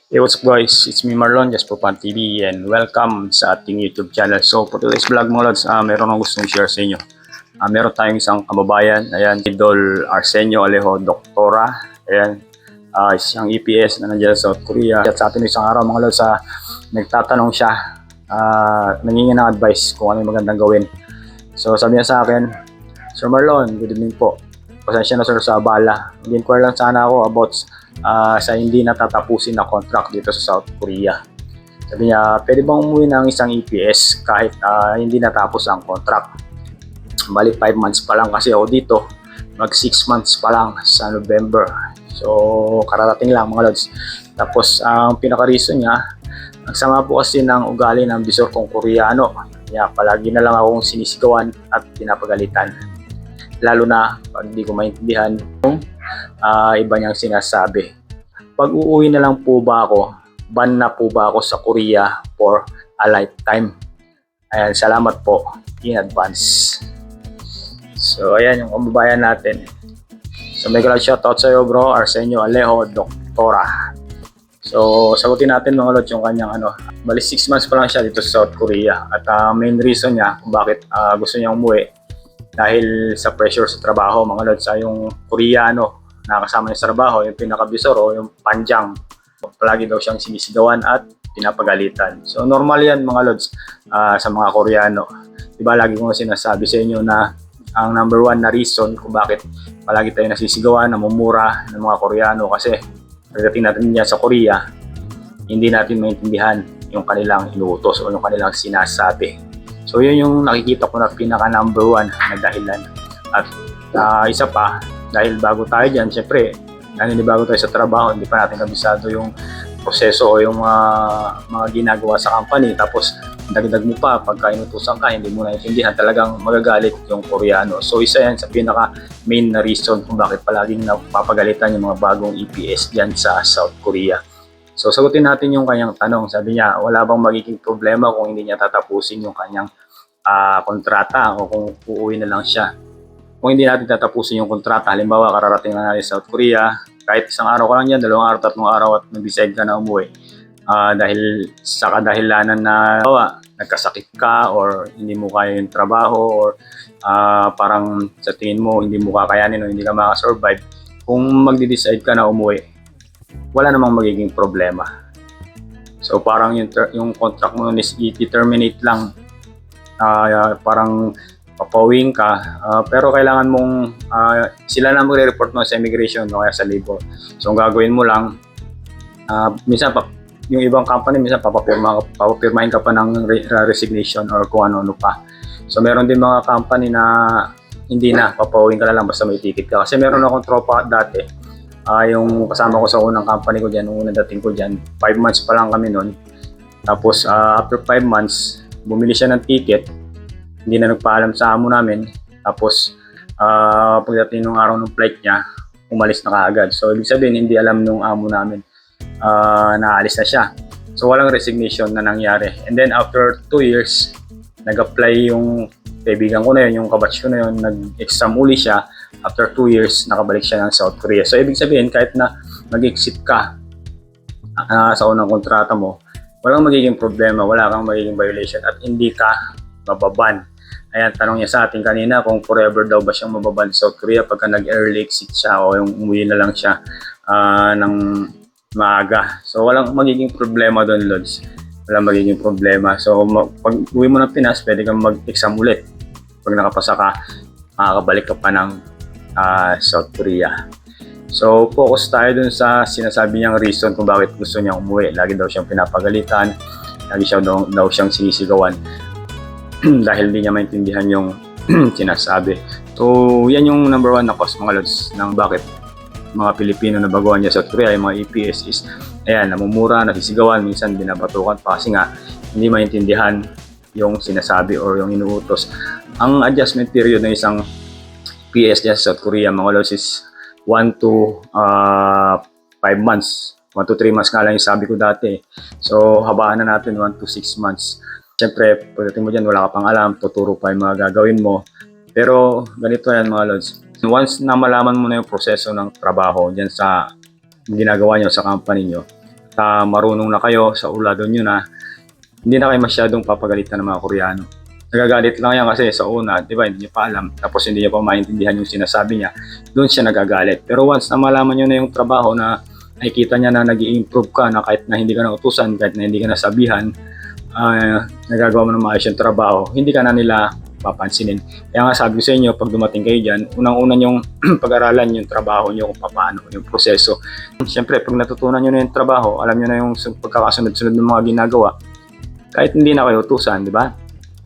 Hey, what's up guys? It's me Marlon, just for Fun TV and welcome sa ating YouTube channel. So for today's vlog mga lods, meron akong gustong share sa inyo. Meron tayong isang kababayan, ayan, Idol Arsenio Alejo Doctora. Ayan, isang EPS na nandiyan sa South Korea. At sa atin isang araw mga lods, nagtatanong siya, nangingin ng advice kung ano yung magandang gawin. So sabi niya sa akin, Sir Marlon, good evening po. Pasensya na sir sa abala. Mag-inquire lang sana ako about sa hindi natatapusin na contract dito sa South Korea. Sabi niya, pwede bang umuwi ng isang EPS kahit hindi natapos ang contract? Bali 5 months pa lang kasi ako dito. Mag 6 months pa lang sa November. So, kararating lang mga lods. Tapos, ang pinaka-reason niya, nagsama po kasi ng ugali ng bisor kong Koreano. Kaya palagi na lang akong sinisigawan at pinapagalitan. Lalo na pag hindi ko maintindihan yung iba niyang sinasabi. Pag uuwi na lang po ba ako, ban na po ba ako sa Korea for a lifetime? Ayan, salamat po in advance. So ayan yung kababayan natin. So may galak shoutout sa iyo bro, Arsenio Alejo Doctora. So sagutin natin mga lods yung kanyang bali 6 months pa lang siya dito sa South Korea. At main reason niya kung bakit gusto niya umuwi dahil sa pressure sa trabaho mga lods, yung Koreano na kasama niya sa trabaho, yung pinakabisor o yung panjang, palagi daw siyang sinisigawan at pinapagalitan. So normal yan mga lods sa mga Koreano. Diba lagi ko sinasabi sa inyo na ang number one na reason kung bakit palagi tayo nasisigawan, namumura ng mga Koreano kasi pagdating natin niya sa Korea, hindi natin maintindihan yung kanilang inuutos o yung kanilang sinasabi. So yun yung nakikita ko na pinaka number one na dahilan. At isa pa, dahil bago tayo dyan, syempre, dahil hindi bago tayo sa trabaho, hindi pa natin kabisado yung proseso o yung mga ginagawa sa company. Tapos dagdag mo pa, pagka inutusan ka, hindi mo naintindihan, talagang magagalit yung Koreano. So isa yan sa pinaka main na reason kung bakit palaging napapagalitan yung mga bagong EPS dyan sa South Korea. So sagutin natin yung kanyang tanong. Sabi niya, wala bang magiging problema kung hindi niya tatapusin yung kanyang kontrata o kung uuwi na lang siya. Kung hindi natin tatapusin yung kontrata, halimbawa kararating na natin sa South Korea, kahit isang araw ka lang yan, 2 araw, 3 araw at nag-decide ka na umuwi. Dahil sa kadahilanan na nagkasakit ka or hindi mo kaya yung trabaho or parang sa tingin mo hindi mo kakayanin o hindi ka makasurvive, kung magde-decide ka na umuwi, wala namang magiging problema. So parang yung contract mo is i-terminate lang, parang papawing ka, pero kailangan mong sila na magre-report mo sa immigration o kaya sa labor. So ang gagawin mo lang, minsan yung ibang company minsan papapirmahin ka pa ng resignation or kung ano-ano pa. So meron din mga company na hindi na, papawing ka na lang basta may ticket ka. Kasi meron akong tropa dati, yung kasama ko sa unang company ko dyan, unang dating ko dyan, 5 months pa lang kami nun. Tapos after 5 months, bumili siya ng ticket, hindi na nagpaalam sa amo namin. Tapos pagdating ng araw ng flight niya, umalis na kaagad. So ibig sabihin, hindi alam nung amo namin na aalis na siya. So walang resignation na nangyari. And then after 2 years, nag-apply yung kaibigan ko na yun, yung kabatch ko na yun, nag-exam uli siya. After 2 years, nakabalik siya ng South Korea. So ibig sabihin, kahit na mag-exit ka sa unang kontrata mo, walang magiging problema, wala kang magiging violation at hindi ka mababan. Ayan, tanong niya sa atin kanina kung forever daw ba siyang mababan sa South Korea pagka nag-early exit siya o yung umuwi na lang siya ng maaga. So walang magiging problema doon, Lods. Walang magiging problema. So pag uwi mo ng Pinas, pwede kang mag-exam ulit. Pag nakapasa ka, makakabalik ka pa ng South Korea. So focus tayo dun sa sinasabi niyang reason kung bakit gusto niyang umuwi. Lagi daw siyang pinapagalitan, lagi daw siyang sinisigawan dahil hindi niya maintindihan yung sinasabi. So yan yung number one na cause mga lods ng bakit mga Pilipino na baguhan niya sa South Korea, yung mga EPS is ayan, namumura, nasisigawan, minsan binabatukan pa kasi nga hindi maintindihan yung sinasabi or yung inuutos. Ang adjustment period ng isang PS dyan sa South Korea mga lods is 1 to 5 months. 1 to 3 months nga lang yung sabi ko dati. So habaan na natin 1 to 6 months. Siyempre, pagdating mo dyan, wala ka pang alam, tuturo pa yung mga gagawin mo. Pero ganito yan mga lods. Once na malaman mo na yung proseso ng trabaho dyan sa ginagawa nyo sa company nyo, marunong na kayo sa uladon nyo na, hindi na kayo masyadong papagalitan ng mga Koreano. Nagagalit lang yan kasi sa una, di ba, hindi niya pa alam, tapos hindi niya pa maintindihan yung sinasabi niya, doon siya nagagalit. Pero once na malaman niyo na yung trabaho na nakikita niya na nag-i-improve ka, na kahit na hindi ka nautusan, kahit na hindi ka nasabihan, nagagawa mo na maayos yung trabaho, hindi ka na nila papansinin. Kaya nga sabi ko sa inyo, pag dumating kayo dyan, unang-una yung pag-aralan yung trabaho nyo, kung paano, yung proseso. Siyempre, pag natutunan nyo na yung trabaho, alam nyo na yung pagkakasunod-sunod ng mga ginagawa, kahit hindi na kayo utusan, di ba?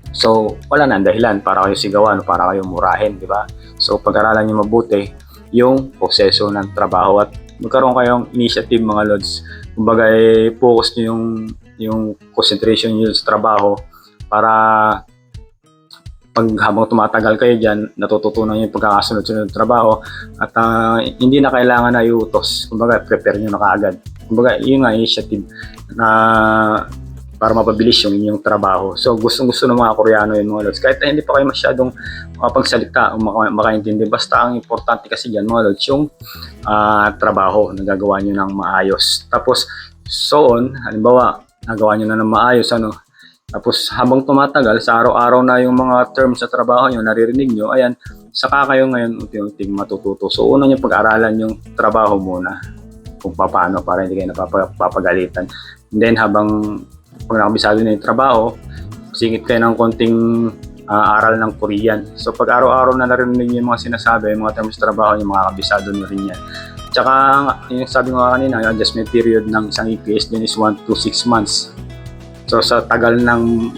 So, wala na ang dahilan para kayo sigawan o para kayo murahin, di ba? So, pag-aralan nyo mabuti yung proseso ng trabaho at magkaroon kayong initiative, mga lods. Kumbaga, focus nyo yung concentration nyo sa trabaho para pag habang tumatagal kayo dyan, natututunan nyo yung pagkakasunod-sunod ng trabaho at hindi na kailangan na iutos. Kumbaga, prepare nyo na kaagad. Kumbaga, yun nga, initiative na para mapabilis yung inyong trabaho. So, gustong-gusto ng mga Koreano yun, mga lods. Kahit na hindi pa kayo masyadong makapagsalita o makaintindi. Basta ang importante kasi dyan, mga lods, yung trabaho na gagawa nyo ng maayos. Tapos, halimbawa, nagawa nyo na ng maayos, tapos, habang tumatagal, sa araw-araw na yung mga terms sa trabaho nyo, naririnig nyo, ayan, saka kayo ngayon unti-unting matututo. So, una nyo pag-aralan yung trabaho muna kung paano para hindi kayo napapagalitan. And then, pag nakabisado na yung trabaho, singit kayo ng konting aral ng Korean. So pag araw-araw na narinig yung mga sinasabi, yung mga terms sa trabaho, yung mga kabisado nyo rin yan. Tsaka yung sabi ko kanina, yung adjustment period ng isang EPS din is 1 to 6 months. So sa tagal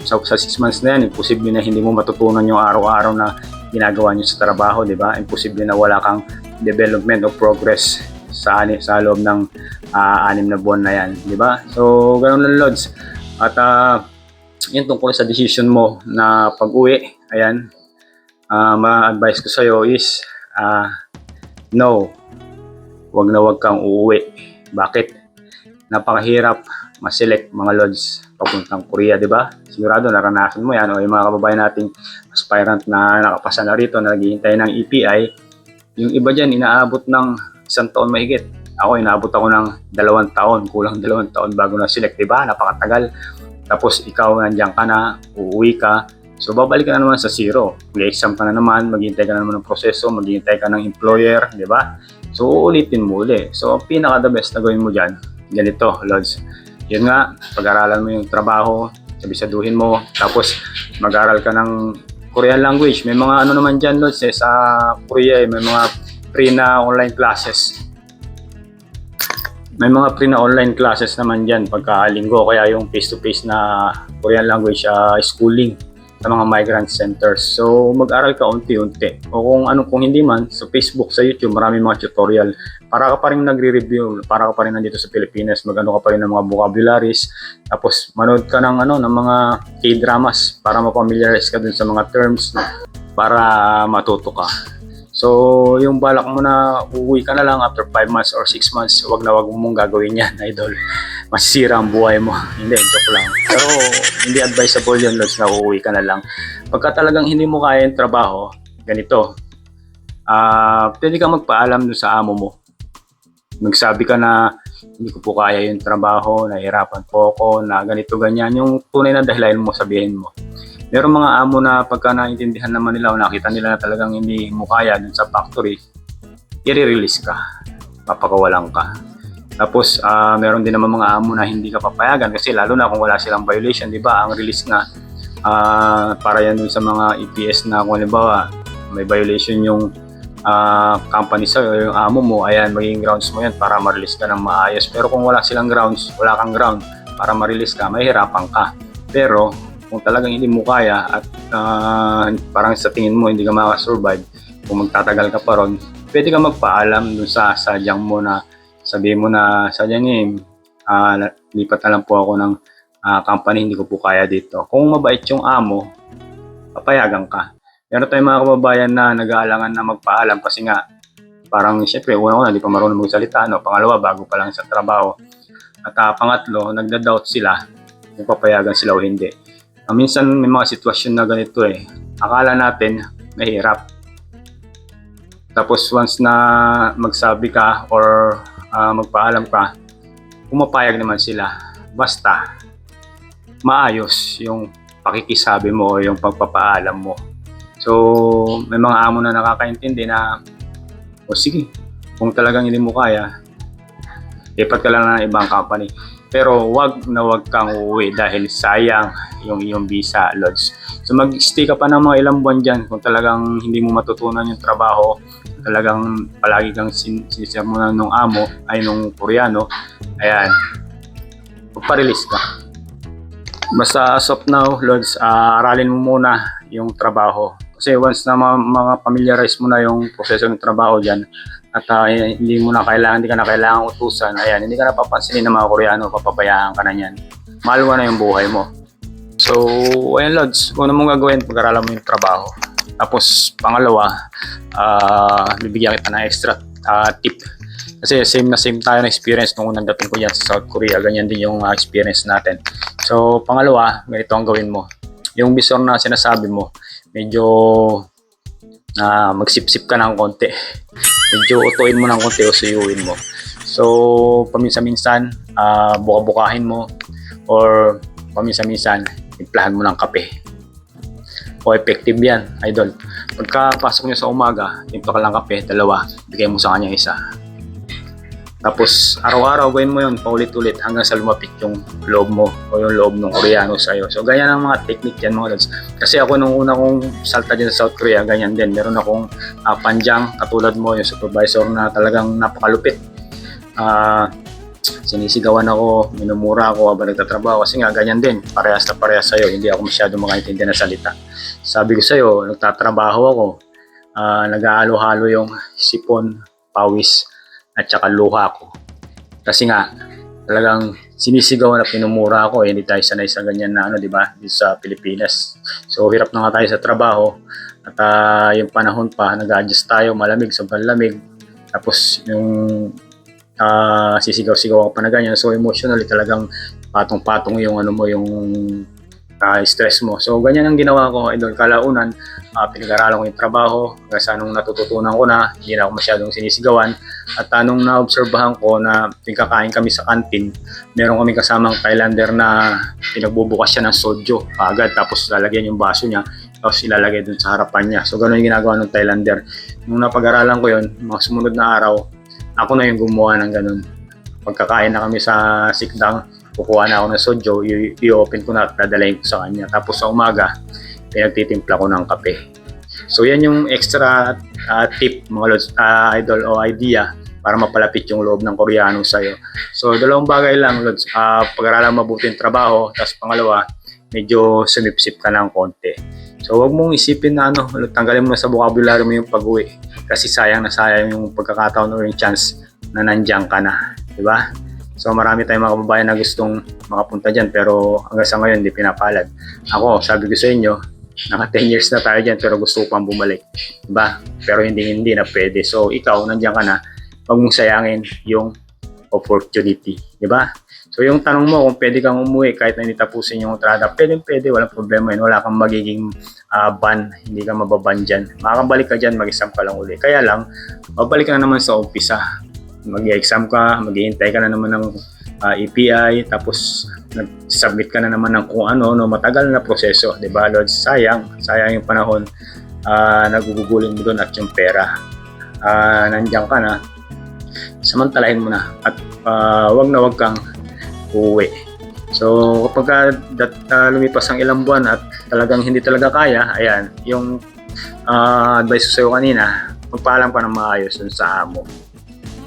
sa 6 months na yan, imposible na hindi mo matutunan yung araw-araw na ginagawa nyo sa trabaho, di ba? Imposible na wala kang development o progress sa loob ng 6 na buwan na yan, di ba? So ganoon lang, Lods. At yun tungkol sa decision mo na pag-uwi, ayan, ma-advise ko sa'yo is no, wag kang uuwi. Bakit? Napakahirap ma-select, mga lods, papuntang Korea, di ba? Sigurado naranasan mo yan, o yung mga kababayan nating aspirant na nakapasa na rito, na naghihintay ng EPI, yung iba dyan inaabot ng 1 taon mahigit. Ako, inaabot ako ng 2 taon, kulang 2 taon bago na-select, di ba? Napakatagal. Tapos ikaw nandiyan ka na, uuwi ka, so babalik ka na naman sa zero. Mag-exam ka na naman, maghihintay ka na naman ng proseso, maghihintay ka ng employer, di ba? So uulitin mo uli. So pinaka the best na gawin mo dyan, ganito, Lods. Yun nga, pag-aralan mo yung trabaho, sabisaduhin mo, tapos mag-aral ka ng Korean language. May mga ano naman dyan, Lods, sa Korea, may mga free na online classes. May mga free na online classes naman dyan pagka-linggo, kaya yung face-to-face na Korean language schooling sa mga migrant centers. So mag-aral ka unti-unti. O kung hindi man, sa Facebook, sa YouTube, marami mga tutorial. Para ka pa rin nagre-review, para ka pa rin nandito sa Pilipinas, mag-ano ka pa rin ng mga vocabularies. Tapos manood ka ng mga K-dramas para ma-familiarize ka dun sa mga terms para matuto ka. So, yung balak mo na uuwi ka na lang after 5 months or 6 months, wag mong gagawin yan, idol. Masisira ang buhay mo. Hindi, joke lang. Pero, hindi advisable yun, Lods, na uuwi ka na lang. Pagka talagang hindi mo kaya yung trabaho, ganito, pwede ka magpaalam dun sa amo mo. Magsabi ka na, hindi ko po kaya yung trabaho, nahihirapan po ako, na ganito, ganyan. Yung tunay na dahilan mo, sabihin mo. Meron mga amo na pagka naintindihan naman nila o nakita nila na talagang hindi mo kaya dun sa factory, i-release ka, papakawalan ka. Tapos meron din naman mga amo na hindi ka papayagan kasi lalo na kung wala silang violation, di ba? Ang release nga para yan dun sa mga EPS na kung halimbawa may violation yung company sa'yo, yung amo mo, ayan, magiging grounds mo yan para ma-release ka ng maayos. Pero kung wala silang grounds, wala kang ground para ma-release ka, mahihirapan ka. Pero kung talagang hindi mo kaya at parang sa tingin mo hindi ka makasurvive, kung magtatagal ka pa ron, pwede ka magpaalam dun sa sadyang mo na sabihin mo na sadyang lipat na lang po ako ng company, hindi ko po kaya dito. Kung mabait yung amo, papayagan ka. Meron tayong mga kababayan na nag-aalangan na magpaalam kasi nga parang siyempre una hindi pa marunong magsalita, pangalawa bago pa lang sa trabaho, at pangatlo nagda-doubt sila kung papayagan sila o hindi. Minsan may mga sitwasyon na ganito akala natin mahirap, tapos once na magsabi ka or magpaalam ka, pumapayag naman sila. Basta maayos yung pakikisabi mo o yung pagpapaalam mo. So, may mga amo na nakakaintindi na, o sige, kung talagang hindi mo kaya, lipat ka lang ng ibang company. Pero wag na wag kang uuwi dahil sayang yung iyong visa, Lods. So mag-stay ka pa ng mga ilang buwan dyan kung talagang hindi mo matutunan yung trabaho, talagang palagi kang sinisermonan ng amo, ay nung Koreano, ayan, magpa-release ka. Basta as of now, Lods, aralin mo muna yung trabaho. Kasi once na mga familiarize mo na yung proseso ng trabaho dyan, at hindi ka na kailangan utusan, ayan, hindi ka na papansinin ng mga Koreano, papabayaan ka na yan. Maluwa na yung buhay mo. So, ayan Lods, kung ano mong gagawin, pag-aralan mo yung trabaho. Tapos, pangalawa, bibigyan kita ng extra tip. Kasi same tayo na experience nung unang dating ko dyan sa South Korea. Ganyan din yung experience natin. So, pangalawa, ganito ang gawin mo. Yung visor na sinasabi mo, medyo magsip-sip ka ng konti. Medyo utuin mo ng konti o suyuin mo. So, paminsan-minsan, buka-bukahin mo or paminsan-minsan, timplahan mo ng kape. O effective yan, idol. Pagkapasok nyo sa umaga, timpla ka lang kape, 2, bigay mo sa kanya 1. Tapos, araw-araw gawin mo yun, paulit-ulit hanggang sa lumapit yung loob mo o yung loob ng Koreano sa'yo. So, ganyan ang mga technique yan mga Lods. Kasi ako nung una kong salta dyan sa South Korea, ganyan din. Meron akong panjang, katulad mo, yung supervisor na talagang napakalupit. Sinisigawan ako, minumura ako habang nagtatrabaho kasi nga ganyan din, parehas na parehas sa'yo, hindi ako masyado makaintindi ng salita. Sabi ko sa'yo, nagtatrabaho ako, nag-aalo-halo yung sipon, pawis, at saka luha ko. Kasi nga, talagang sinisigawan at pinumura ako, hindi tayo sanay sa ganyan na di ba, dito sa Pilipinas. So, hirap na nga tayo sa trabaho, at yung panahon pa, nag-adjust tayo, malamig, sobrang lamig, tapos yung sisigaw-sigaw ka pa na ganyan. So emotionally talagang patong-patong yung yung stress mo. So ganyan ang ginawa ko, idol. Kalaunan, pinag-aralan ko yung trabaho, hanggang sa nung natututunan ko na, hindi na ako masyadong sinisigawan. At nung naobserbahan ko na kakain kami sa kantin, meron kami kasamang Thailander na pinagbubukas siya ng soju agad, tapos lalagyan yung baso niya, tapos ilalagay dun sa harapan niya. So ganun yung ginagawa ng Thailander. Nung napag-aralan ko yun, mga sumunod na araw, ako na yung gumawa ng ganun. Pagkakain na kami sa sikdang, kukuha na ako ng soju, i-open ko na at dadalayin ko sa kanya. Tapos sa umaga, pinagtitimpla ko ng kape. So yan yung extra tip mga Lods, idol o idea para mapalapit yung loob ng Koreano sa'yo. So dalawang bagay lang Lods, pag-aralan mabuti yung trabaho, tapos pangalawa, medyo sumipsip ka ng konti. So wag mong isipin na tanggalin mo na sa vocabulary mo yung pag-uwi. Kasi sayang na sayang yung pagkakataon o yung chance na nandiyan ka na. Diba? So marami tayong mga kababayan na gustong makapunta dyan pero hanggang sa ngayon hindi pinapalad. Ako, sabi ko sa inyo, naka 10 years na tayo dyan pero gusto ko pang bumalik. Diba? Pero hindi na pwede. So ikaw, nandiyan ka na, wag mong sayangin yung opportunity. Diba? So yung tanong mo kung pwede kang umuwi kahit na hindi tapusin yung kontrata, pwede, walang problema yun. Wala kang magiging ban, hindi ka mababan dyan. Makakabalik ka dyan, mag-exam ka lang uli. Kaya lang, babalik ka na naman sa umpisa. Mag-exam ka, maghihintay ka na naman ng EPI, tapos nag-submit ka na naman ng kung ano, matagal na proseso. Diba, Lods? Sayang yung panahon, nagugugulin mo doon at yung pera. Nandiyan ka na, samantalahin mo na at wag kang uuwi. So kapag lumipas ang ilang buwan at talagang hindi talaga kaya, ayan, yung advice ko sa'yo kanina, magpaalam ka ng maayos dun sa amo.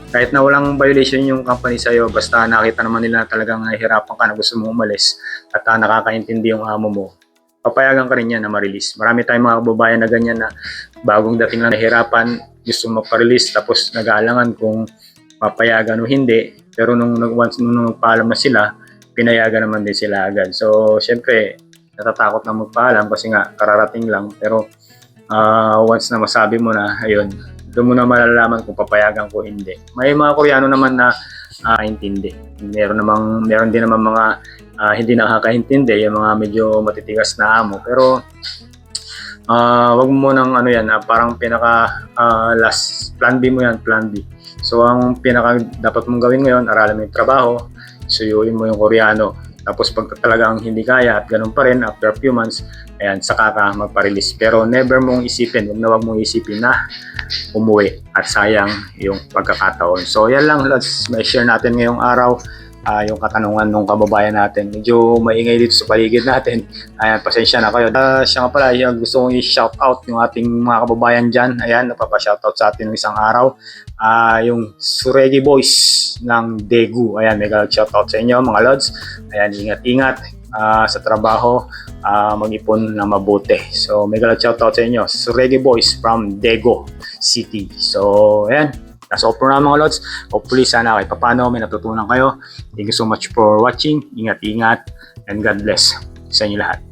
Kahit na walang violation yung company sa'yo, basta nakita naman nila na talagang nahihirapan ka na gusto mong umalis at nakakaintindi yung amo mo, papayagan ka rin yan na ma-release. Marami tayong mga kababayan na ganyan na bagong dating na nahihirapan, gusto magpa-release tapos nag-aalangan kung papayagan o hindi. Pero nung nagpaalam na sila, pinayagan naman din sila agad. So, syempre, natatakot na magpaalam kasi nga kararating lang. Pero once na masabi mo na, ayun, doon mo na malalaman kung papayagan ko hindi. May mga Koreano naman na intindi. Meron din naman mga hindi nakakaintindi, yung mga medyo matitigas na amo. Pero wag mo nang parang pinaka last plan B mo yan, plan B. So ang pinaka dapat mong gawin ngayon, aralin mo yung trabaho, suyuin mo yung Koreano. Tapos pag talagang hindi kaya at ganun pa rin after a few months, ayan, saka ka magpa-release. Pero never mong isipin, wag mong isipin na umuwi at sayang yung pagkakataon. So yan lang, Lods, may share natin ngayong araw. Yung katanungan ng kababayan natin. Medyo maingay dito sa paligid natin. Ayan, pasensya na kayo. Siya nga pala, gusto kong i-shout out yung ating mga kababayan dyan. Ayan, napapa-shout out sa atin ng isang araw. Yung Suregi Boys ng Daegu. Ayan, mega shout out sa inyo mga Lods. Ayan, ingat-ingat sa trabaho. Mag-ipon na mabuti. So, mega shout out sa inyo. Suregi Boys from Daegu City. So, ayan. That's all for now mga Lods. Hopefully sana kahit paano may natutunan kayo. Thank you so much for watching. Ingat-ingat and God bless sa inyo lahat.